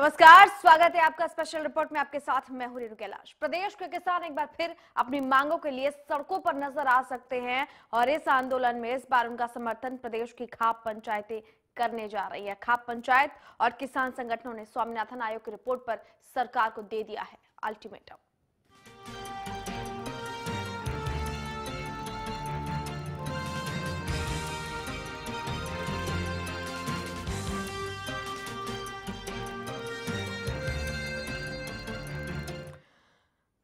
नमस्कार, स्वागत है आपका स्पेशल रिपोर्ट में। आपके साथ मैं हूं रेणु कैलाश। प्रदेश के किसान एक बार फिर अपनी मांगों के लिए सड़कों पर नजर आ सकते हैं और इस आंदोलन में इस बार उनका समर्थन प्रदेश की खाप पंचायतें करने जा रही है। खाप पंचायत और किसान संगठनों ने स्वामीनाथन आयोग की रिपोर्ट पर सरकार को दे दिया है अल्टीमेटम।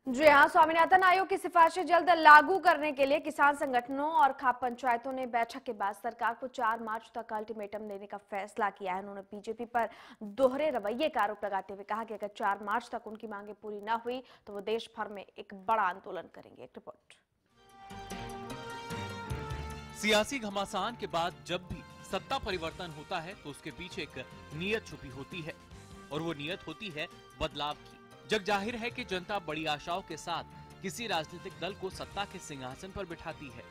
जी हाँ, स्वामीनाथन आयोग की सिफारिशें जल्द लागू करने के लिए किसान संगठनों और खाप पंचायतों ने बैठक के बाद सरकार को 4 मार्च तक अल्टीमेटम देने का फैसला किया है। उन्होंने बीजेपी पर दोहरे रवैये का आरोप लगाते हुए कहा कि अगर 4 मार्च तक उनकी मांगे पूरी न हुई तो वो देश भर में एक बड़ा आंदोलन करेंगे। एक रिपोर्ट। सियासी घमासान के बाद जब भी सत्ता परिवर्तन होता है तो उसके पीछे एक नीयत छुपी होती है और वो नीयत होती है बदलाव की। जग जाहिर है कि जनता बड़ी आशाओं के साथ किसी राजनीतिक दल को सत्ता के सिंहासन पर बिठाती है,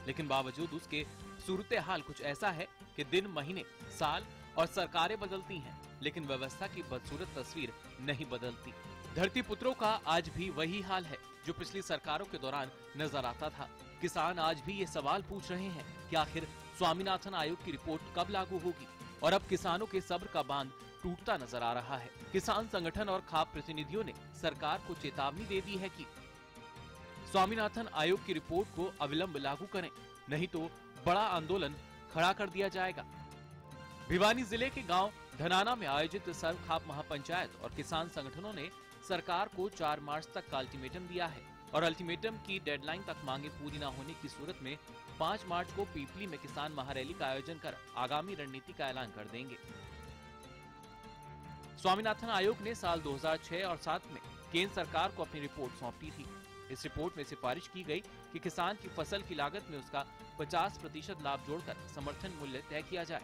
लेकिन बावजूद उसके सूरत हाल कुछ ऐसा है कि दिन, महीने, साल और सरकारें बदलती हैं, लेकिन व्यवस्था की बदसूरत तस्वीर नहीं बदलती। धरती पुत्रों का आज भी वही हाल है जो पिछली सरकारों के दौरान नजर आता था। किसान आज भी ये सवाल पूछ रहे हैं कि आखिर स्वामीनाथन आयोग की रिपोर्ट कब लागू होगी, और अब किसानों के सब्र का बांध टूटता नजर आ रहा है। किसान संगठन और खाप प्रतिनिधियों ने सरकार को चेतावनी दे दी है कि स्वामीनाथन आयोग की रिपोर्ट को अविलंब लागू करें, नहीं तो बड़ा आंदोलन खड़ा कर दिया जाएगा। भिवानी जिले के गांव धनाना में आयोजित सर्व खाप महापंचायत और किसान संगठनों ने सरकार को 4 मार्च तक का अल्टीमेटम दिया है और अल्टीमेटम की डेडलाइन तक मांगे पूरी न होने की सूरत में 5 मार्च को पीपली में किसान महारैली का आयोजन कर आगामी रणनीति का ऐलान कर देंगे। स्वामीनाथन आयोग ने साल 2006 और 7 में केंद्र सरकार को अपनी रिपोर्ट सौंपी थी। इस रिपोर्ट में सिफारिश की गई कि किसान की फसल की लागत में उसका 50% लाभ जोड़कर समर्थन मूल्य तय किया जाए।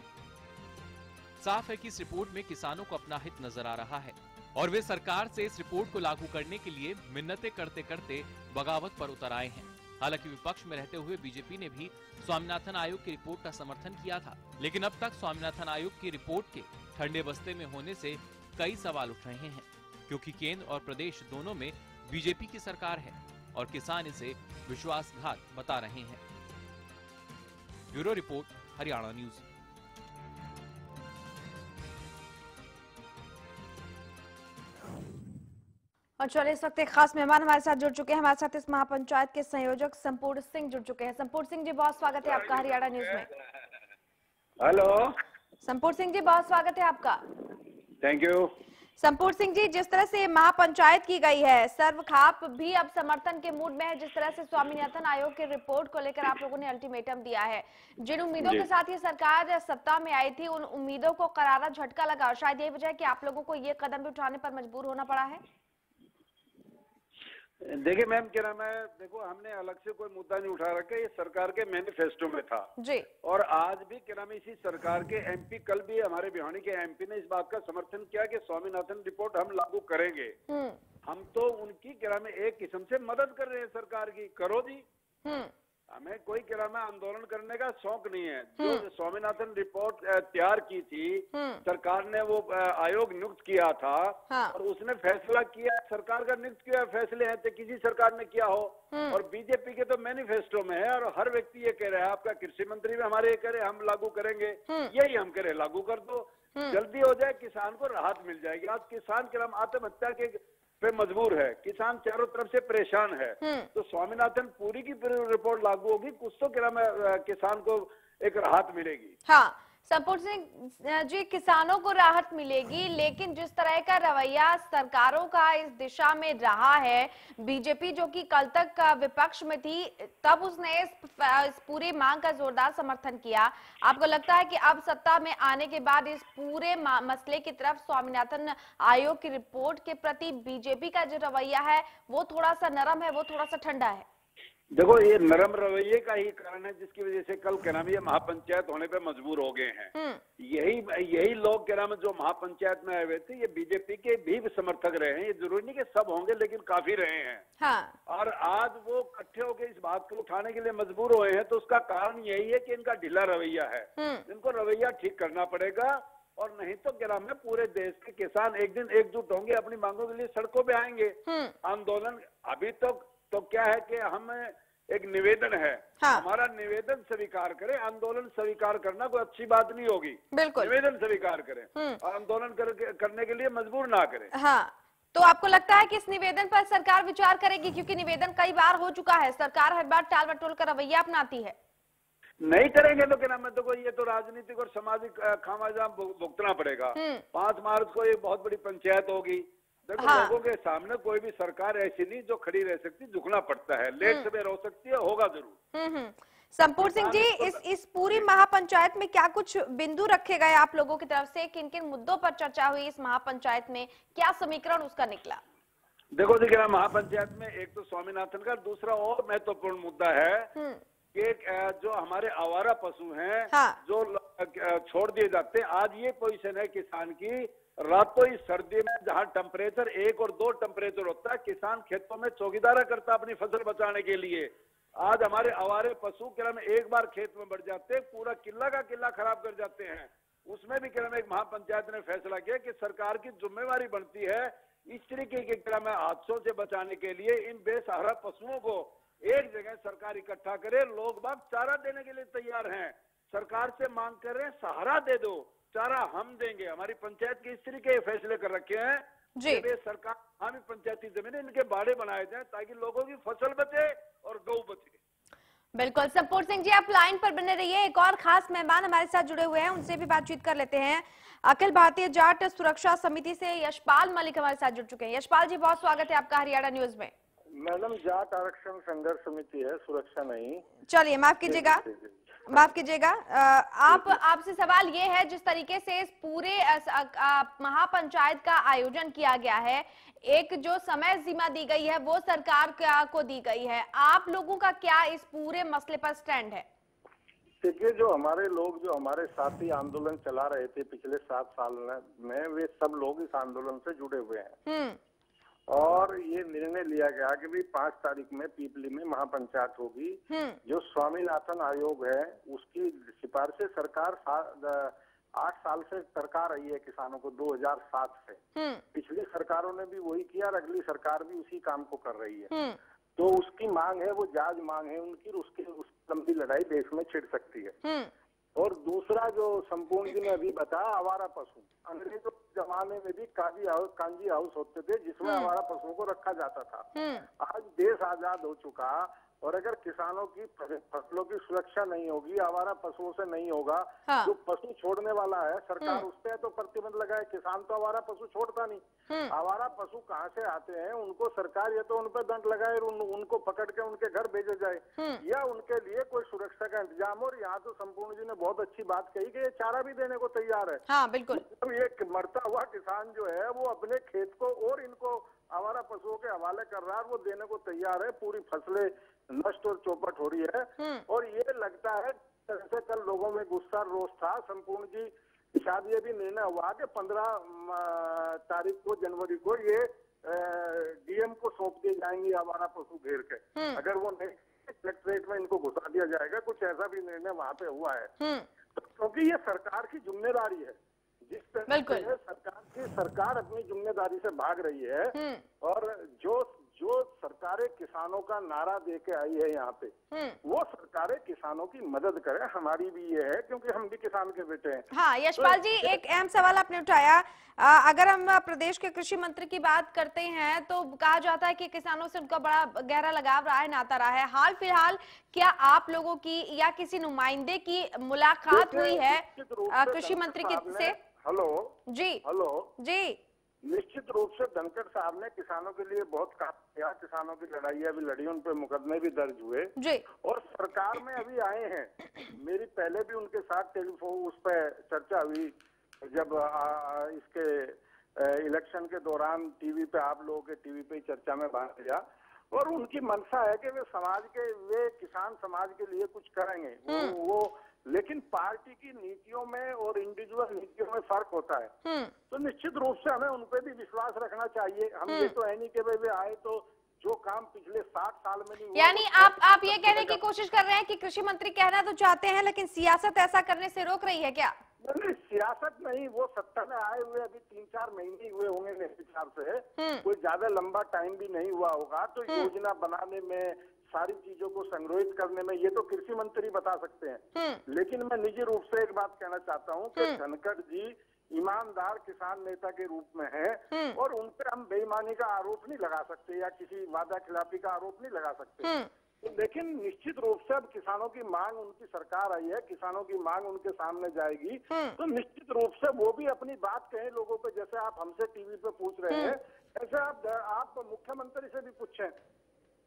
साफ है कि इस रिपोर्ट में किसानों को अपना हित नजर आ रहा है और वे सरकार से इस रिपोर्ट को लागू करने के लिए मिन्नतें करते करते बगावत पर उतर आए हैं। हालांकि विपक्ष में रहते हुए बीजेपी ने भी स्वामीनाथन आयोग की रिपोर्ट का समर्थन किया था, लेकिन अब तक स्वामीनाथन आयोग की रिपोर्ट के ठंडे बस्ते में होने से कई सवाल उठ रहे हैं, क्योंकि केंद्र और प्रदेश दोनों में बीजेपी की सरकार है और किसान इसे विश्वासघात बता रहे हैं। Bureau report, Haryana news. और चलिए, इस वक्त एक खास मेहमान हमारे साथ जुड़ चुके हैं। हमारे साथ इस महापंचायत के संयोजक संपूर्ण सिंह जुड़ चुके हैं। संपूर्ण सिंह जी, बहुत स्वागत है आपका हरियाणा न्यूज में। हेलो संपूर्ण सिंह जी, बहुत स्वागत है आपका। Thank you. संपूर्ण सिंह जी, जिस तरह से महापंचायत की गई है, सर्व खाप भी अब समर्थन के मूड में है। जिस तरह से स्वामीनाथन आयोग की रिपोर्ट को लेकर आप लोगों ने अल्टीमेटम दिया है, जिन उम्मीदों के साथ ये सरकार सत्ता में आई थी, उन उम्मीदों को करारा झटका लगा। शायद यही वजह है कि आप लोगों को ये कदम भी उठाने पर मजबूर होना पड़ा है। देखिए मैम, क्या नाम है, देखो हमने अलग से कोई मुद्दा नहीं उठा रखा, ये सरकार के मैनिफेस्टो में था जी। और आज भी क्या नाम है, इसी सरकार के एमपी, कल भी हमारे भिवानी के एमपी ने इस बात का समर्थन किया कि स्वामीनाथन रिपोर्ट हम लागू करेंगे। हम तो उनकी क्या नाम है एक किस्म से मदद कर रहे हैं सरकार की। करो जी, हमें कोई क्या नाम है आंदोलन करने का शौक नहीं है। जो स्वामीनाथन रिपोर्ट तैयार की थी, सरकार ने वो आयोग नियुक्त किया था। हाँ। और उसने फैसला किया, सरकार का नियुक्त किया फैसले हैं तो किसी सरकार ने किया हो। और बीजेपी के तो मैनिफेस्टो में है और हर व्यक्ति ये कह रहा है, आपका कृषि मंत्री भी हमारे ये कह रहे हम लागू करेंगे, यही हम कह रहे लागू कर दो, जल्दी हो जाए, किसान को राहत मिल जाएगी। आज किसान के नाम आत्महत्या के पे मजबूर है, किसान चारों तरफ से परेशान है। तो स्वामीनाथन पूरी की पूरी रिपोर्ट लागू होगी, कुछ तो क्या किसान को एक राहत मिलेगी। हाँ, संपूर्ण सिंह जी, किसानों को राहत मिलेगी, लेकिन जिस तरह का रवैया सरकारों का इस दिशा में रहा है, बीजेपी जो कि कल तक विपक्ष में थी, तब उसने इस पूरी मांग का जोरदार समर्थन किया। आपको लगता है कि अब सत्ता में आने के बाद इस पूरे मसले की तरफ स्वामीनाथन आयोग की रिपोर्ट के प्रति बीजेपी का जो रवैया है वो थोड़ा सा नरम है, वो थोड़ा सा ठंडा है? देखो, ये नरम रवैये का ही कारण है जिसकी वजह से कल क्या नाम ये महापंचायत होने पे मजबूर हो गए हैं। यही लोग क्या नाम जो महापंचायत में आए हुए थे, ये बीजेपी के भी समर्थक रहे हैं। ये जरूरी नहीं कि सब होंगे, लेकिन काफी रहे हैं। हाँ। और आज वो इकट्ठे होकर इस बात को उठाने के लिए मजबूर हुए हैं, तो उसका कारण यही है कि इनका ढीला रवैया है। इनको रवैया ठीक करना पड़ेगा और नहीं तो क्या नाम है, पूरे देश के किसान एक दिन एकजुट होंगे, अपनी मांगों के लिए सड़कों पे आएंगे। आंदोलन अभी तक तो क्या है कि हम एक निवेदन है, हाँ। हमारा निवेदन स्वीकार करें। आंदोलन स्वीकार करना कोई अच्छी बात नहीं होगी, बिल्कुल निवेदन स्वीकार करें, आंदोलन करने के लिए मजबूर ना करें। हाँ, तो आपको लगता है कि इस निवेदन पर सरकार विचार करेगी? क्योंकि निवेदन कई बार हो चुका है, सरकार हर बार टाल मटोल का रवैया अपनाती है। नहीं करेंगे तो क्या नाम है, तो ये तो राजनीतिक और सामाजिक खामियाजा भुगतना पड़ेगा। 5 मार्च को एक बहुत बड़ी पंचायत होगी। देखो, हाँ। लोगों के सामने कोई भी सरकार ऐसी नहीं जो खड़ी रह सकती, झुकना पड़ता है, लेट सवेर हो सकती है, होगा जरूर। संपूर्ण सिंह जी, इस पूरी महापंचायत में क्या कुछ बिंदु रखे गए आप लोगों की तरफ से? किन किन मुद्दों पर चर्चा हुई इस महापंचायत में? क्या समीकरण उसका निकला? देखो जी, क्या महापंचायत में एक तो स्वामीनाथन का, दूसरा और महत्वपूर्ण मुद्दा है कि जो हमारे आवारा पशु हैं, हाँ। जो छोड़ दिए जाते हैं। आज ये पोजीशन है किसान की, रातों ही सर्दी में जहां टेम्परेचर 1 और 2 टेम्परेचर होता है, किसान खेतों में चौकीदारा करता अपनी फसल बचाने के लिए। आज हमारे आवारे पशु किरण एक बार खेत में बढ़ जाते, पूरा किला का किला खराब कर जाते हैं। उसमें भी किरण एक महापंचायत ने फैसला किया कि सरकार की जिम्मेवारी बनती है इस तरीके के किरण में हादसों से बचाने के लिए इन बेसहारा पशुओं को एक जगह सरकार इकट्ठा करे। लोग बाग चारा देने के लिए तैयार हैं, सरकार से मांग कर रहे हैं सहारा दे दो, चारा हम देंगे। हमारी पंचायत के इस तरीके फैसले कर रखे हैं जी। कि सरकार हमें पंचायती जमीन इनके बाड़े बनाए जाए ताकि लोगों की फसल बचे और गौ बचे। बिल्कुल, संपूर्ण सिंह जी आप लाइन पर बने रहिए। एक और खास मेहमान हमारे साथ जुड़े हुए हैं, उनसे भी बातचीत कर लेते हैं। अखिल भारतीय जाट सुरक्षा समिति से यशपाल मलिक हमारे साथ जुड़ चुके हैं। यशपाल जी, बहुत स्वागत है आपका हरियाणा न्यूज में। मैडम, जाट आरक्षण संघर्ष समिति है, सुरक्षा नहीं। चलिए, माफ कीजिएगा, आपसे सवाल ये है, जिस तरीके से इस पूरे महापंचायत का आयोजन किया गया है, एक जो समय सीमा दी गई है वो सरकार को दी गई है, आप लोगों का क्या इस पूरे मसले पर स्टैंड है? देखिए, जो हमारे लोग, जो हमारे साथी आंदोलन चला रहे थे पिछले 7 साल में, वे सब लोग इस आंदोलन से जुड़े हुए हैं। और ये निर्णय लिया गया कि भाई 5 तारीख में पीपली में महापंचायत होगी। जो स्वामीनाथन आयोग है उसकी सिफारिशें सरकार 8 साल से सरकार रही है किसानों को, 2007 से। पिछली सरकारों ने भी वही किया और अगली सरकार भी उसी काम को कर रही है। तो उसकी मांग है, वो जायज मांग है उनकी, उस लंबी लड़ाई देश में छिड़ सकती है। और दूसरा जो संपूर्ण जी ने अभी बताया, आवारा पशु, अंग्रेजों के जमाने में भी कांजी हाउस होते थे जिसमें आवारा पशुओं को रखा जाता था। आज देश आजाद हो चुका और अगर किसानों की फसलों की सुरक्षा नहीं होगी, आवारा पशुओं से नहीं होगा, हाँ। जो पशु छोड़ने वाला है सरकार उस पर तो प्रतिबंध लगाए, किसान तो आवारा पशु छोड़ता नहीं। आवारा पशु कहाँ से आते हैं, उनको सरकार या तो उन पर दंड लगाए, उनको पकड़ के उनके घर भेजा जाए, या उनके लिए कोई सुरक्षा का इंतजाम हो। और यहाँ तो संपूर्ण जी ने बहुत अच्छी बात कही कि ये चारा भी देने को तैयार है। हाँ, बिल्कुल। तो ये मरता हुआ किसान जो है वो अपने खेत को और इनको आवारा पशुओं के हवाले कर रहा है, वो देने को तैयार है। पूरी फसलें नष्ट और चौपट हो रही है। और ये लगता है जैसे कल लोगों में गुस्सा रोष था। संपूर्ण जी, शायद ये भी निर्णय हुआ कि 15 तारीख को, जनवरी को, ये डीएम को सौंप दिए जाएंगे आवारा पशु घेर के। अगर वो नहीं, कलेक्ट्रेट में इनको घुसा दिया जाएगा, कुछ ऐसा भी निर्णय वहां पे हुआ है। क्योंकि ये सरकार की जिम्मेदारी है। जिस तरह से सरकार अपनी जिम्मेदारी से भाग रही है और जो सरकारें किसानों का नारा दे के आई है यहाँ पे, वो सरकारें किसानों की मदद करें। हमारी भी ये है, क्योंकि हम भी किसान के बेटे हैं। हाँ, यशपाल जी, एक अहम सवाल आपने उठाया। अगर हम प्रदेश के कृषि मंत्री की बात करते हैं तो कहा जाता है कि किसानों से उनका बड़ा गहरा लगाव रहा है, नाता रहा है। हाल फिलहाल क्या आप लोगों की या किसी नुमाइंदे की मुलाकात हुई है कृषि मंत्री से? हेलो जी, निश्चित रूप से धनखड़ साहब ने किसानों के लिए बहुत काम किया। किसानों की लड़ाइयाँ भी लड़ी, उन पे मुकदमे भी दर्ज हुए जी। और सरकार में अभी आए हैं। मेरी पहले भी उनके साथ टेलीफोन उस पर चर्चा हुई जब इसके इलेक्शन के दौरान टीवी पे, आप लोगों के टीवी पे चर्चा में भाग लिया। और उनकी मंशा है कि वे किसान समाज के लिए कुछ करेंगे। वो लेकिन पार्टी की नीतियों में और इंडिविजुअल नीतियों में फर्क होता है। तो निश्चित रूप से हमें उन पे भी विश्वास रखना चाहिए। हम ये तो है नहीं कि वे आए तो जो काम पिछले 60 साल में नहीं हुआ। यानी आप ये कहने की कोशिश कर रहे हैं कि कृषि मंत्री कहना तो चाहते हैं लेकिन सियासत ऐसा करने से रोक रही है क्या? नहीं, सियासत नहीं, वो सत्ता में आए हुए अभी 3-4 महीने हुए होंगे मेरे हिसाब से, कोई ज्यादा लंबा टाइम भी नहीं हुआ होगा। तो योजना बनाने में, सारी चीजों को संग्रहित करने में ये तो कृषि मंत्री बता सकते हैं। लेकिन मैं निजी रूप से एक बात कहना चाहता हूँ कि धनखड़ जी ईमानदार किसान नेता के रूप में हैं और उन पे हम बेईमानी का आरोप नहीं लगा सकते या किसी वादा खिलाफी का आरोप नहीं लगा सकते। लेकिन निश्चित रूप से अब किसानों की मांग, उनकी सरकार आई है, किसानों की मांग उनके सामने जाएगी, तो निश्चित रूप से वो भी अपनी बात कहें लोगों पे। जैसे आप हमसे टीवी पे पूछ रहे हैं, ऐसे आप मुख्यमंत्री से भी पूछें,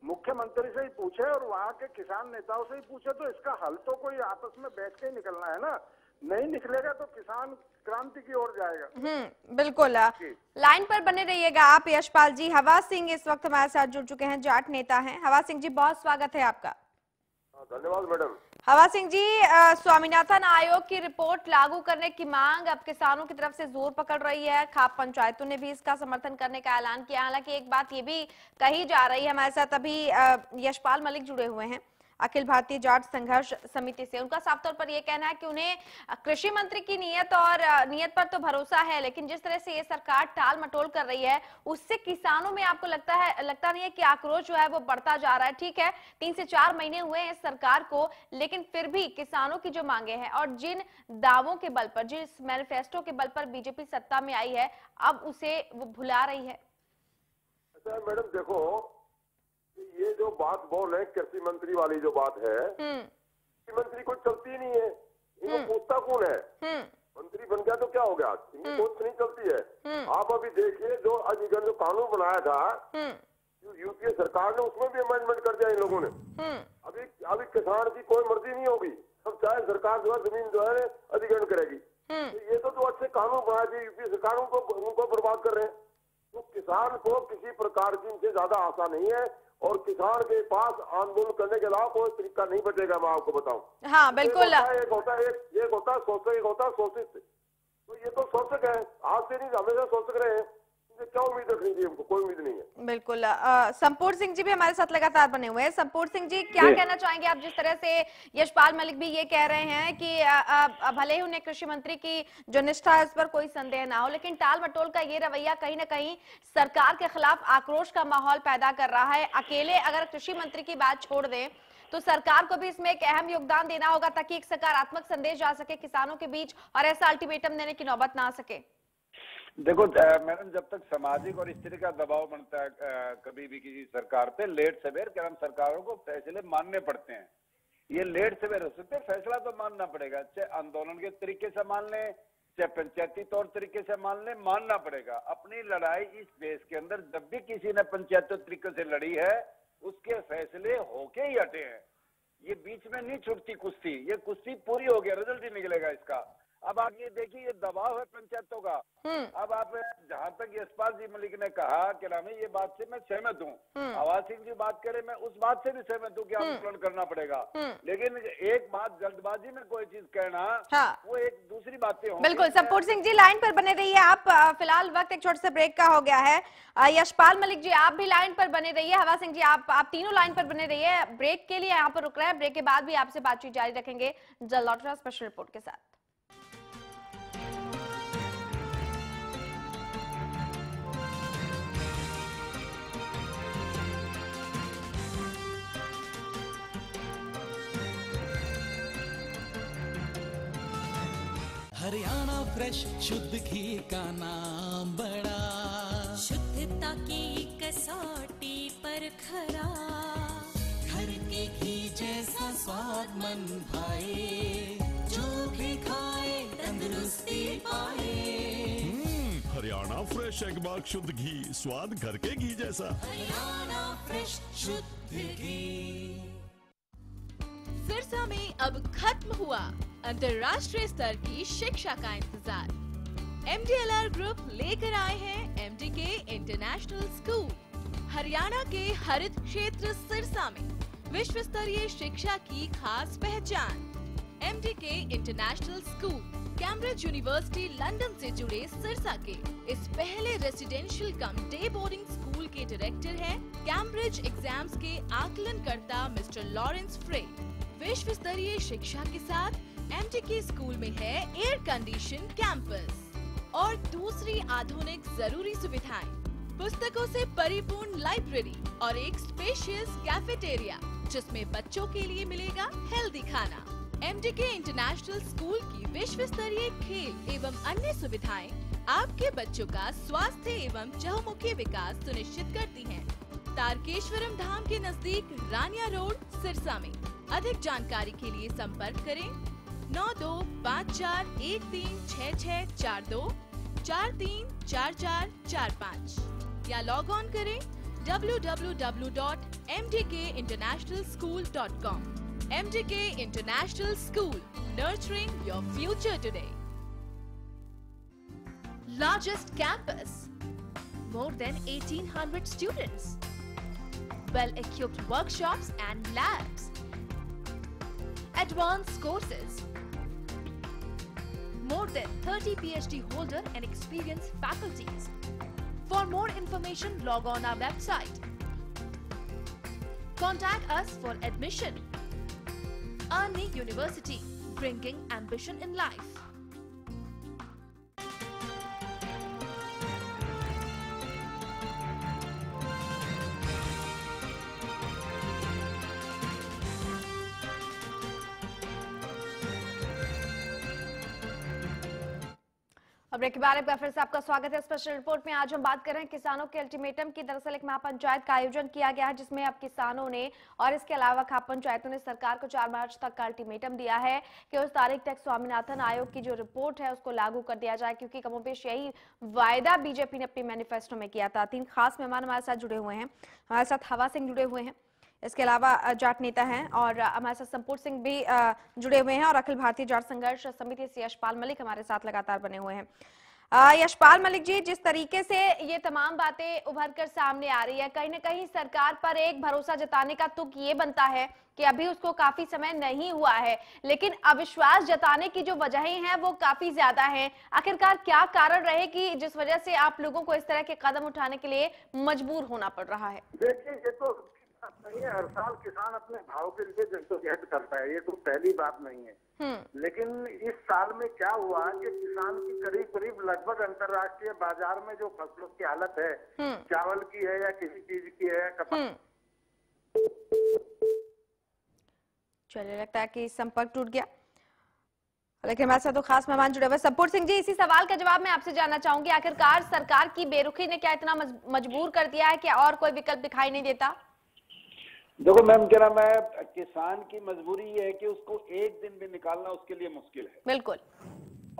मुख्यमंत्री से ही पूछे और वहाँ के किसान नेताओं से ही पूछे, तो इसका हल तो कोई आपस में बैठ के ही निकलना है ना। नहीं निकलेगा तो किसान क्रांति की ओर जाएगा। बिल्कुल। लाइन पर बने रहिएगा आप यशपाल जी। हवा सिंह इस वक्त हमारे साथ जुड़ चुके हैं, जाट नेता हैं। हवा सिंह जी, बहुत स्वागत है आपका। धन्यवाद मैडम। हवा सिंह जी, स्वामीनाथन आयोग की रिपोर्ट लागू करने की मांग अब किसानों की तरफ से जोर पकड़ रही है। खाप पंचायतों ने भी इसका समर्थन करने का ऐलान किया। हालांकि एक बात ये भी कही जा रही है, हमारे साथ अभी यशपाल मलिक जुड़े हुए हैं अखिल भारतीय जाट संघर्ष समिति से। उनका साफ तौर पर यह कहना है कि उन्हें कृषि मंत्री की नीयत पर तो भरोसा है, लेकिन जिस तरह से ये सरकार टाल मटोल कर रही है उससे किसानों में आपको लगता नहीं है कि आक्रोश जो है वो बढ़ता जा रहा है? ठीक है, 3 से 4 महीने हुए हैं इस सरकार को, लेकिन फिर भी किसानों की जो मांगे हैं और जिन दावों के बल पर, जिस मैनिफेस्टो के बल पर बीजेपी सत्ता में आई है, अब उसे वो भुला रही है। अच्छा मैडम, देखो ये जो बात बोल रहे हैं कृषि मंत्री वाली जो बात है, कृषि मंत्री को चलती नहीं है, इनको पूछता कौन है? मंत्री बन गया तो क्या हो गया? इनकी सोच नहीं चलती है। आप अभी देखिए जो अधिगम जो कानून बनाया था यूपीए सरकार ने, उसमें भी अमेंडमेंट कर दिया इन लोगों ने। अभी किसान की कोई मर्जी नहीं होगी, सब चाहे सरकार जो है जमीन जो है अधिग्रहण करेगी। तो ये तो जो अच्छे कानून बनाए थे यूपीए सरकार, उनको बर्बाद कर रहे हैं। तो किसान को किसी प्रकार की इनसे ज्यादा आशा नहीं है और किसान के पास आंदोलन करने के अलावा कोई तरीका नहीं बचेगा। मैं आपको बताऊं। हाँ बिल्कुल। एक होता है शोषक, एक होता है शोषित। तो ये तो शोषक है, आज से नहीं हमेशा शोषक रहे हैं। क्या उम्मीद रखनी चाहिए हमको? कोई उम्मीद नहीं है। बिल्कुल। संपूर्ण सिंह जी भी हमारे साथ लगातार बने हुए हैं। संपूर्ण सिंह जी, क्या कहना चाहेंगे आप? जिस तरह से यशपाल मलिक भी ये कह रहे हैं कि भले ही उन्हें कृषि मंत्री की जो निष्ठा है उस पर कोई संदेह ना हो, लेकिन टाल मटोल का ये रवैया कहीं ना कहीं सरकार के खिलाफ आक्रोश का माहौल पैदा कर रहा है। अकेले अगर कृषि मंत्री की बात छोड़ दें तो सरकार को भी इसमें एक अहम योगदान देना होगा ताकि एक सकारात्मक संदेश जा सके किसानों के बीच और ऐसा अल्टीमेटम देने की नौबत ना आ सके। देखो मैडम, जब तक सामाजिक और स्थिति का दबाव बनता है कभी भी किसी सरकार पे, लेट सवेर के हम सरकारों को फैसले मानने पड़ते हैं। ये लेट सवेर हो सकते, फैसला तो मानना पड़ेगा, चाहे आंदोलन के तरीके से मान लें, चाहे पंचायती तौर तरीके से मान लें, मानना पड़ेगा। अपनी लड़ाई इस देश के अंदर जब भी किसी ने पंचायती तरीके से लड़ी है, उसके फैसले होके ही हटे हैं। ये बीच में नहीं छूटती कुश्ती, ये कुश्ती पूरी हो गया, रिजल्ट ही निकलेगा इसका। अब आप ये देखिए, ये दबाव है पंचायतों का। अब आप जहां तक यशपाल जी मलिक ने कहा कि रामी, ये बात से मैं सहमत हूँ। आवाज सिंह जी बात करे, मैं उस बात से भी सहमत हूँ कि आंदोलन करना पड़ेगा। लेकिन एक बात, जल्दबाजी में कोई चीज कहना, वो एक दूसरी बातें होंगी। बिल्कुल। संपूर्ण सिंह जी, लाइन पर बने रहिए आप। फिलहाल वक्त एक छोटे से ब्रेक का हो गया है। यशपाल मलिक जी, आप भी लाइन पर बने रहिए। हवा सिंह जी, आप तीनों लाइन पर बने रहिए। ब्रेक के लिए यहाँ पर रुक रहे हैं, ब्रेक के बाद भी आपसे बातचीत जारी रखेंगे जल्द लौट रहा स्पेशल रिपोर्ट के साथ। हरियाणा फ्रेश शुद्ध घी का नाम बड़ा, शुद्धता की कसौटी पर खरा, घर के घी जैसा स्वाद मन भाए, जो भी खाए तंदुरुस्ती पाए। हरियाणा फ्रेश एगबाग शुद्ध घी, स्वाद घर के घी जैसा। हरियाणा फ्रेश शुद्ध घी। सिरसा में अब खत्म हुआ अंतर्राष्ट्रीय स्तर की शिक्षा का इंतजार। MDLR ग्रुप लेकर आए हैं MDK इंटरनेशनल स्कूल। हरियाणा के हरित क्षेत्र सिरसा में विश्व स्तरीय शिक्षा की खास पहचान। MDK international school Cambridge university London से जुड़े सिरसा के इस पहले रेसिडेंशियल कम डे बोर्डिंग स्कूल के डायरेक्टर हैं कैम्ब्रिज एग्जाम्स के आकलन करता मिस्टर लॉरेंस फ्रे। विश्व स्तरीय शिक्षा के साथ एमटीके स्कूल में है एयर कंडीशन कैंपस और दूसरी आधुनिक जरूरी सुविधाएं, पुस्तकों से परिपूर्ण लाइब्रेरी और एक स्पेशियस कैफेटेरिया जिसमें बच्चों के लिए मिलेगा हेल्दी खाना। एमटीके इंटरनेशनल स्कूल की विश्व स्तरीय खेल एवं अन्य सुविधाएं आपके बच्चों का स्वास्थ्य एवं चहुमुखी विकास सुनिश्चित करती हैं। तारकेश्वरम धाम के नजदीक रानिया रोड, सिरसा में। अधिक जानकारी के लिए संपर्क करें 9254136642 434445 या लॉग ऑन करें www.mdkinternationalschool.com। MDK International School, nurturing your future today. Largest campus, more than 1800 students, well-equipped workshops and labs, advanced courses, more than 30 PhD holder and experienced faculties. For more information, log on our website. Contact us for admission. Arni University, bringing ambition in life. अब break के बाद एक बार फिर से आपका स्वागत है special report में। आज हम बात कर रहे हैं किसानों के अल्टीमेटम की। दरअसल एक महापंचायत का आयोजन किया गया है जिसमें अब किसानों ने और इसके अलावा खाप पंचायतों ने सरकार को 4 मार्च तक का अल्टीमेटम दिया है कि उस तारीख तक स्वामीनाथन आयोग की जो रिपोर्ट है उसको लागू कर दिया जाए, क्योंकि कमोबेश यही वायदा बीजेपी ने अपने मैनिफेस्टो में किया था। 3 खास मेहमान हमारे साथ जुड़े हुए हैं। हमारे साथ हवा सिंह जुड़े हुए हैं, इसके अलावा जाट नेता हैं, और हमारे साथ संपूर्ण सिंह भी जुड़े हुए हैं, और अखिल भारतीय जाट संघर्ष समिति से यशपाल मलिक हमारे साथ लगातार बने हुए हैं। यशपाल मलिक जी, जिस तरीके से ये तमाम बातें उभर कर सामने आ रही है, कहीं ना कहीं सरकार पर एक भरोसा जताने का तुक ये बनता है कि अभी उसको काफी समय नहीं हुआ है, लेकिन अविश्वास जताने की जो वजहें हैं वो काफी ज्यादा हैं। आखिरकार क्या कारण रहे कि जिस वजह से आप लोगों को इस तरह के कदम उठाने के लिए मजबूर होना पड़ रहा है? देखिए, ये तो नहीं है, हर साल किसान अपने भाव के लिए जद्दोजहद करता है, ये तो पहली बात नहीं है। लेकिन इस साल में क्या हुआ कि किसान की करीब करीब लगभग अंतर्राष्ट्रीय बाजार में जो फसलों की हालत है, चावल की है या किसी चीज की है, कपास। चलिए, लगता है कि संपर्क टूट गया, लेकिन हमारे साथ तो खास मेहमान जुड़े हुए। संपूर्ण सिंह जी, इसी सवाल का जवाब मैं आपसे जानना चाहूंगी, आखिरकार सरकार की बेरुखी ने क्या इतना मजबूर कर दिया है कि और कोई विकल्प दिखाई नहीं देता? देखो मैम, कह रहा मैं, किसान की मजबूरी ये है कि उसको एक दिन भी निकालना उसके लिए मुश्किल है। बिल्कुल।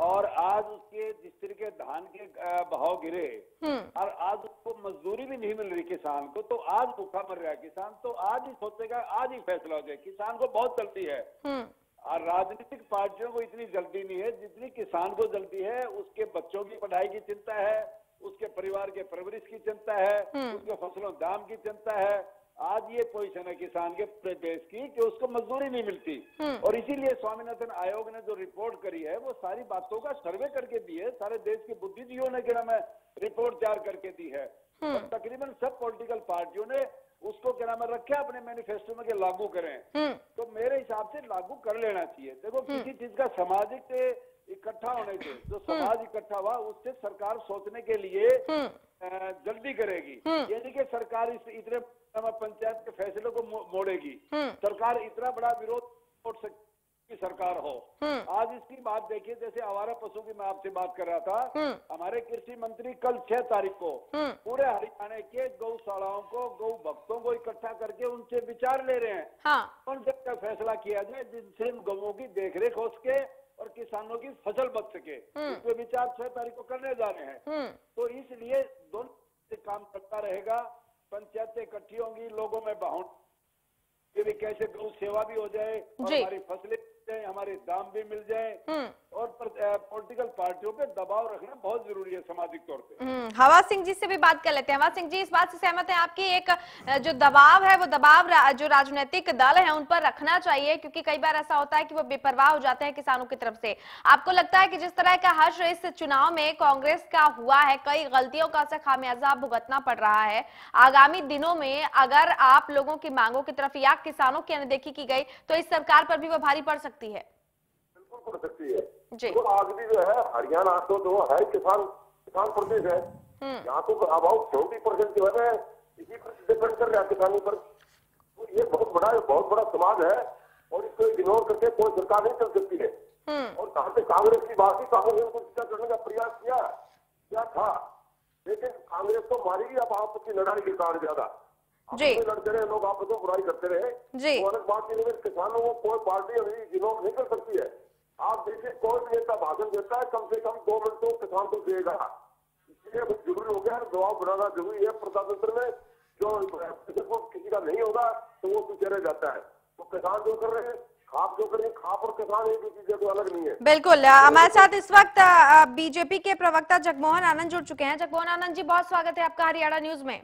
और आज उसके जिस तरीके धान के भाव गिरे और आज उसको मजदूरी भी नहीं मिल रही किसान को, तो आज भूखा मर रहा है किसान। तो आज ही सोचेगा, आज ही फैसला हो जाए। किसान को बहुत जल्दी है और राजनीतिक पार्टियों को इतनी जल्दी नहीं है जितनी किसान को जल्दी है। उसके बच्चों की पढ़ाई की चिंता है, उसके परिवार के परवरिश की चिंता है, उसके फसलों दाम की चिंता है। आज ये पोजीशन है किसान के देश की कि उसको मजदूरी नहीं मिलती, और इसीलिए स्वामीनाथन आयोग ने जो रिपोर्ट करी है वो सारी बातों का सर्वे करके दी है। सारे देश के बुद्धिजीवियों ने क्या नाम है रिपोर्ट तैयार करके दी है, और तकरीबन सब पॉलिटिकल पार्टियों ने उसको क्या नाम है रखा अपने मैनिफेस्टो में कि लागू करें। तो मेरे हिसाब से लागू कर लेना चाहिए। देखो, किसी चीज का सामाजिक इकट्ठा होने से, जो समाज इकट्ठा हुआ उससे सरकार सोचने के लिए जल्दी करेगी। ये नहीं कि सरकार इतने पंचायत के फैसले को मोड़ेगी। सरकार इतना बड़ा विरोध मोड़ सकती सरकार हो। आज इसकी बात देखिए, जैसे आवारा पशु की मैं आपसे बात कर रहा था, हमारे कृषि मंत्री कल 6 तारीख को पूरे हरियाणा के गौशालाओं को, गौ भक्तों को इकट्ठा करके उनसे विचार ले रहे हैं। कौन सा फैसला किया जाए जिनसे गौओं की देखरेख हो सके और किसानों की फसल बच सके, इसके विचार 6 तारीख को करने जा रहे हैं। तो इसलिए दोनों काम करता रहेगा। पंचायतें इकट्ठी होंगी, लोगों में बाहुन भी कैसे गौ सेवा भी हो जाए और हमारी फसलें हमारे दाम भी मिल जाए, और पॉलिटिकल पार्टियों पे दबाव रखना बहुत जरूरी है सामाजिक तौर पे। हवा सिंह जी से भी बात कर लेते हैं। हवा सिंह जी, इस बात से सहमत हैं आपकी, एक जो दबाव है वो दबाव जो राजनीतिक दल है उन पर रखना चाहिए, क्योंकि कई बार ऐसा होता है कि वो बेपरवाह हो जाते हैं किसानों की तरफ से। आपको लगता है कि जिस तरह का हर्ष इस चुनाव में कांग्रेस का हुआ है, कई गलतियों का खामियाजा भुगतना पड़ रहा है, आगामी दिनों में अगर आप लोगों की मांगों की तरफ या किसानों की अनदेखी की गई तो इस सरकार पर भी वो भारी पड़ सकती है? बिल्कुल पड़ सकती है। तो आज भी जो है हरियाणा तो है किसान प्रदेश है, यहाँ तो अबाउट 70% जो है इसी पर डिपेंड कर रहा है किसानी पर। तो ये बहुत बड़ा समाज है और इसको इग्नोर करके कोई सरकार नहीं चल सकती है। और जहाँ से कांग्रेस की बात थी, कांग्रेस ने उनको करने का प्रयास क्या था, लेकिन कांग्रेस तो मारेगी अब आपस की लड़ाई के कारण ज्यादा लड़ते रहे लोग, आपस में बुराई करते रहे। तो अलग बात ये किसानों को कोई पार्टी अभी इग्नोर नहीं कर सकती है। आप देखिए कोई भी नेता भाषण देता है कम से कम 2 मिनट तो किसान को देगा, इसलिए जरूरी हो गया दबाव बनाना जरूरी है प्रजातंत्र में। जो किसी का नहीं होगा तो वो पीछे रह जाता है। तो किसान जो कर रहे हैं, खाप जो कर रहे हैं, खाप और किसान एक ही चीजें तो अलग नहीं है। बिल्कुल। हमारे साथ इस वक्त बीजेपी के प्रवक्ता जगमोहन आनंद जुड़ चुके हैं। जगमोहन आनंद जी, बहुत स्वागत है आपका हरियाणा न्यूज में।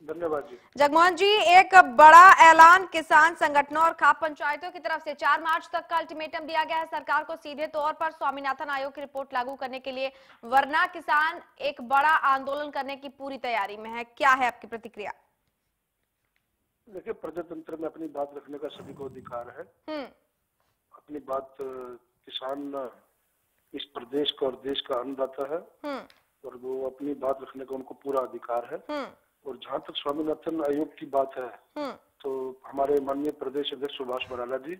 धन्यवाद जी। जगमोहन जी, एक बड़ा ऐलान किसान संगठनों और खाप पंचायतों की तरफ से 4 मार्च तक का अल्टीमेटम दिया गया है सरकार को सीधे तौर पर स्वामीनाथन आयोग की रिपोर्ट लागू करने के लिए, वरना किसान एक बड़ा आंदोलन करने की पूरी तैयारी में है। क्या है आपकी प्रतिक्रिया? देखिए, प्रजातंत्र में अपनी बात रखने का सभी को अधिकार है। अपनी बात किसान इस प्रदेश का और देश का अन्नदाता है और वो अपनी बात रखने का उनको पूरा अधिकार है। और जहाँ तक स्वामीनाथन आयोग की बात है तो हमारे माननीय प्रदेश अध्यक्ष सुभाष बराला जी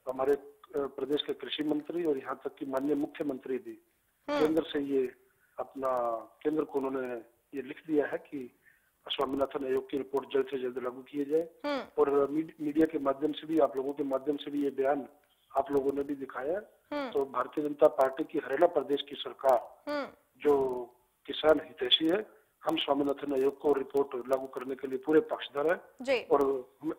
हमारे प्रदेश के कृषि मंत्री और यहाँ तक कि माननीय मुख्यमंत्री भी केंद्र से ये अपना केंद्र को उन्होंने ये लिख दिया है कि स्वामीनाथन आयोग की रिपोर्ट जल्द से जल्द लागू किए जाए। और मीडिया के माध्यम से भी, आप लोगों के माध्यम से भी ये बयान आप लोगों ने भी दिखाया। तो भारतीय जनता पार्टी की हरियाणा प्रदेश की सरकार जो किसान हितैषी है, हम स्वामीनाथन आयोग को रिपोर्ट लागू करने के लिए पूरे पक्षधर है और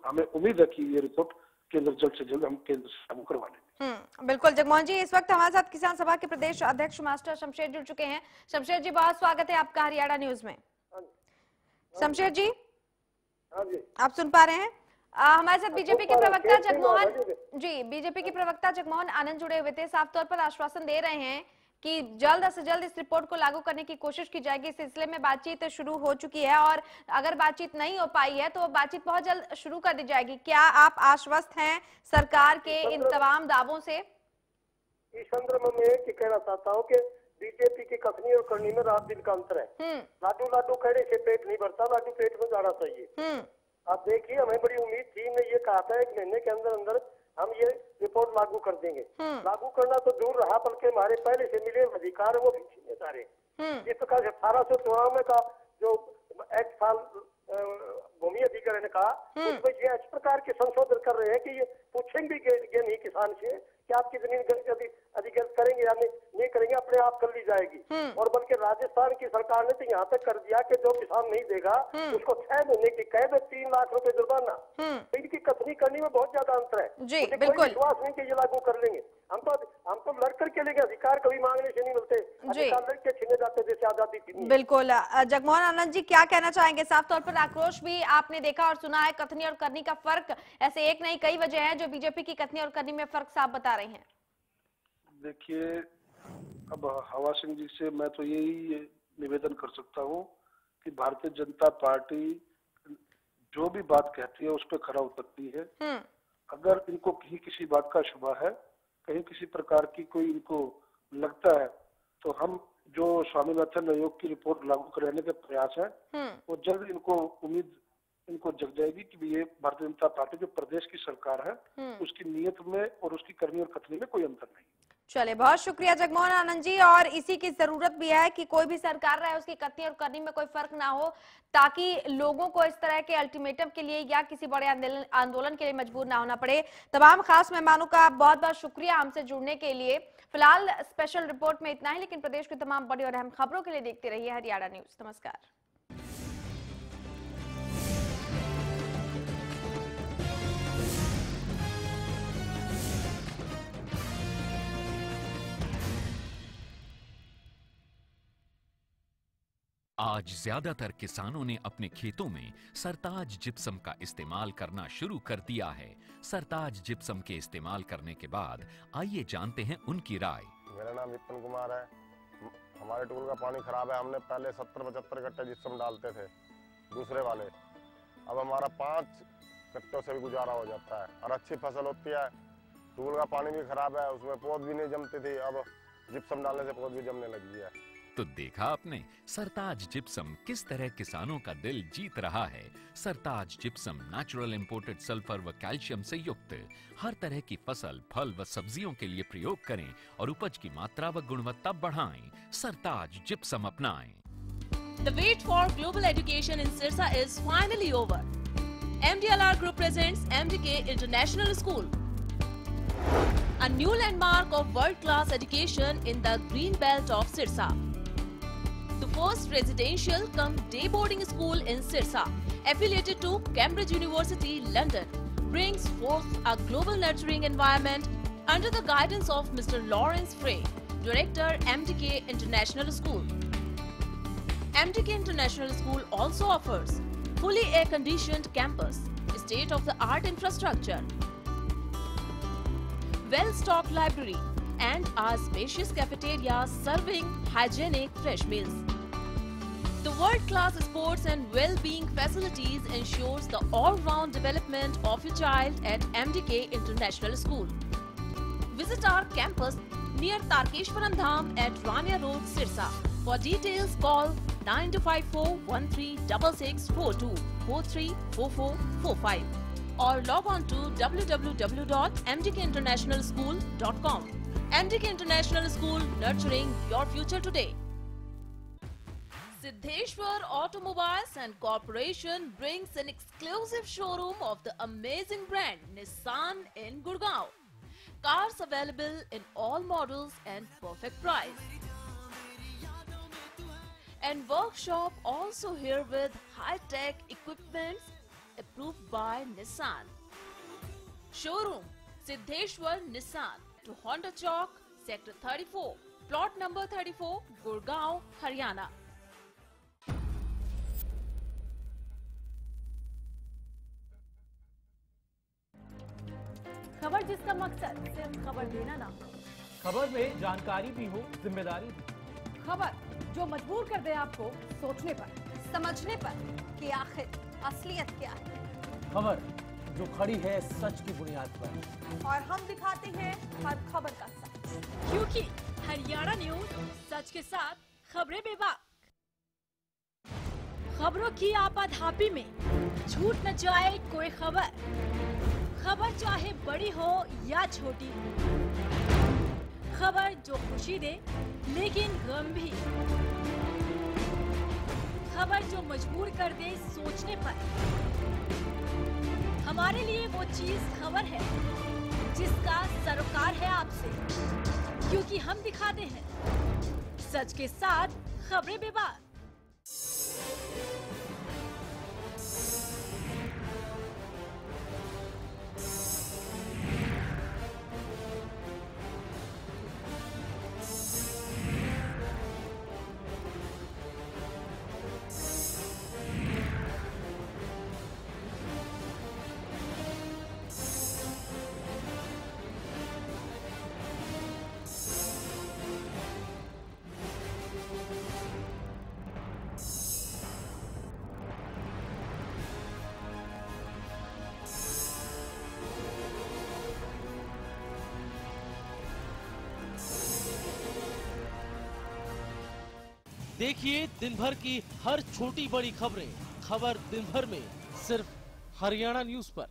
हमें उम्मीद है कि ये रिपोर्ट केंद्र जल्द से जल्द हम केंद्र से लागू करवा लेंगे। बिल्कुल। जगमोहन जी, इस वक्त हमारे साथ किसान सभा के प्रदेश अध्यक्ष मास्टर शमशेर जुड़ चुके हैं। शमशेर जी, बहुत स्वागत है आपका हरियाणा न्यूज में। शमशेर जी, आप सुन पा रहे हैं? हमारे साथ बीजेपी के प्रवक्ता जगमोहन आनंद जुड़े हुए थे। साफ तौर पर आश्वासन दे रहे हैं कि जल्द से जल्द इस रिपोर्ट को लागू करने की कोशिश की जाएगी। इस सिलसिले में बातचीत शुरू हो चुकी है और अगर बातचीत नहीं हो पाई है तो बातचीत बहुत जल्द शुरू कर दी जाएगी। क्या आप आश्वस्त हैं सरकार के इन तमाम दावों से? इस संदर्भ में ये कहना चाहता हूँ कि बीजेपी की कथनी और करनी में रात दिन का अंतर है। लाडू कहने से पेट नहीं भरता, लाडू पेट में जाना चाहिए। आप देखिए, हमें बड़ी उम्मीद थी, मैं ये कहा था 1 महीने के अंदर अंदर हम ये रिपोर्ट लागू कर देंगे। लागू करना तो दूर रहा, बल्कि हमारे पहले से मिले अधिकार वो भी छीने जा रहे। जिस प्रकार से 1894 का जो एक्ट साल भूमि अधिग्रहण का, उसमें ये इस प्रकार के संशोधन कर रहे हैं कि ये पूछेंगे भी नहीं किसान से कि आप कितनी अधिग्रहण करेंगे या नहीं करेंगे, अपने आप कर ली जाएगी। और बल्कि राजस्थान की सरकार ने तो यहाँ तक कर दिया कि जो किसान नहीं देगा उसको 6 महीने की कैद, 3 लाख रुपए जुर्माना। इनकी कथनी करनी में बहुत ज्यादा अंतर है। जी बिल्कुल। विश्वास नहीं कि ये लागू कर लेंगे। हम तो लड़ करके लेंगे, अधिकार कभी मांगने से नहीं मिलते, अधिकार लड़के छीने जाते जैसे आजादी थी। बिल्कुल। जगमोहन आनंद जी, क्या कहना चाहेंगे? साफ तौर पर आक्रोश भी आपने देखा और सुना है। कथनी और करनी का फर्क, ऐसे एक नहीं कई वजह है जो बीजेपी की कथनी और करनी में फर्क साफ बता रही हैं। देखिए, अब हवा सिंह जी से मैं तो यही निवेदन कर सकता हूँ कि भारतीय जनता पार्टी जो भी बात कहती है उस पर खरा उतरती है। अगर इनको कहीं किसी बात का शुबा है, कहीं किसी प्रकार की कोई इनको लगता है, तो हम जो स्वामीनाथन आयोग की रिपोर्ट लागू कराने के प्रयास है वो जल्द इनको जग जाएगी कि ये भारतीय जनता पार्टी जो प्रदेश की सरकार है उसकी नीयत में और उसकी करनी और कथनी में कोई अंतर नहीं। चले, बहुत शुक्रिया जगमोहन आनंद जी। और इसी की जरूरत भी है कि कोई भी सरकार रहे उसकी कथनी और करनी में कोई फर्क ना हो, ताकि लोगों को इस तरह के अल्टीमेटम के लिए या किसी बड़े आंदोलन के लिए मजबूर ना होना पड़े। तमाम खास मेहमानों का बहुत बहुत शुक्रिया हमसे जुड़ने के लिए। फिलहाल स्पेशल रिपोर्ट में इतना ही, लेकिन प्रदेश की तमाम बड़ी और अहम खबरों के लिए देखते रहिए हरियाणा न्यूज। नमस्कार। आज ज्यादातर किसानों ने अपने खेतों में सरताज जिप्सम का इस्तेमाल करना शुरू कर दिया है। सरताज जिप्सम के इस्तेमाल करने के बाद आइए जानते हैं उनकी राय। मेरा नाम विपिन कुमार है। हमारे टूल का पानी खराब है। हमने पहले 70-75 कट्टे जिप्सम डालते थे दूसरे वाले, अब हमारा 5 कट्टों से भी गुजारा हो जाता है और अच्छी फसल होती है। टूल का पानी भी खराब है, उसमें पौध भी नहीं जमती थी, अब जिप्सम डालने से पौध भी जमने लगी है। तो देखा आपने सरताज जिप्सम किस तरह किसानों का दिल जीत रहा है। सरताज जिप्सम नेचुरल इंपोर्टेड सल्फर व कैल्शियम से युक्त, हर तरह की फसल, फल व सब्जियों के लिए प्रयोग करें और उपज की मात्रा व गुणवत्ता बढ़ाएं। सरताज जिप्सम अपनाएं। The wait for global education in Sirsa is finally over. MDLR Group presents MDK International School, a new landmark of world-class education in the green belt of Sirsa. The first residential cum day boarding school in Sirsa, affiliated to Cambridge University, London, brings forth a global nurturing environment under the guidance of Mr. Lawrence Frey, Director, MDK International School. MDK International School also offers fully air-conditioned campus, state-of-the-art infrastructure, well-stocked library, and a spacious cafeteria serving hygienic fresh meals. The world-class sports and well-being facilities ensures the all-round development of your child at MDK International School. Visit our campus near Tarkeshwaram Dham at Rania Road, Sirsa. For details, call 9254136642 434445 or log on to www.mdkinternationalschool.com. MDK International School, nurturing your future today. Siddheshwar Automobiles and Corporation brings an exclusive showroom of the amazing brand Nissan in Gurgaon. Cars available in all models and perfect price. And workshop also here with high-tech equipments approved by Nissan. Showroom Siddheshwar Nissan to Honda Chowk, Sector 34, Plot number 34, Gurgaon, Haryana. खबर जिसका मकसद सिर्फ खबर देना ना हो, खबर में जानकारी भी हो, जिम्मेदारी भी। खबर जो मजबूर कर दे आपको सोचने पर, समझने पर कि आखिर असलियत क्या है। खबर जो खड़ी है सच की बुनियाद पर, और हम दिखाते हैं हर खबर का सच, क्योंकि हरियाणा न्यूज सच के साथ खबरें बेबाक। खबरों की आपाधापी में छूट न जाए कोई खबर, खबर चाहे बड़ी हो या छोटी, खबर जो खुशी दे लेकिन गम भी, खबर जो मजबूर कर दे सोचने पर। हमारे लिए वो चीज खबर है जिसका सरोकार है आपसे, क्योंकि हम दिखाते हैं सच के साथ खबरें बेबाक। देखिए दिन भर की हर छोटी बड़ी खबरें, खबर दिन भर में सिर्फ हरियाणा न्यूज पर।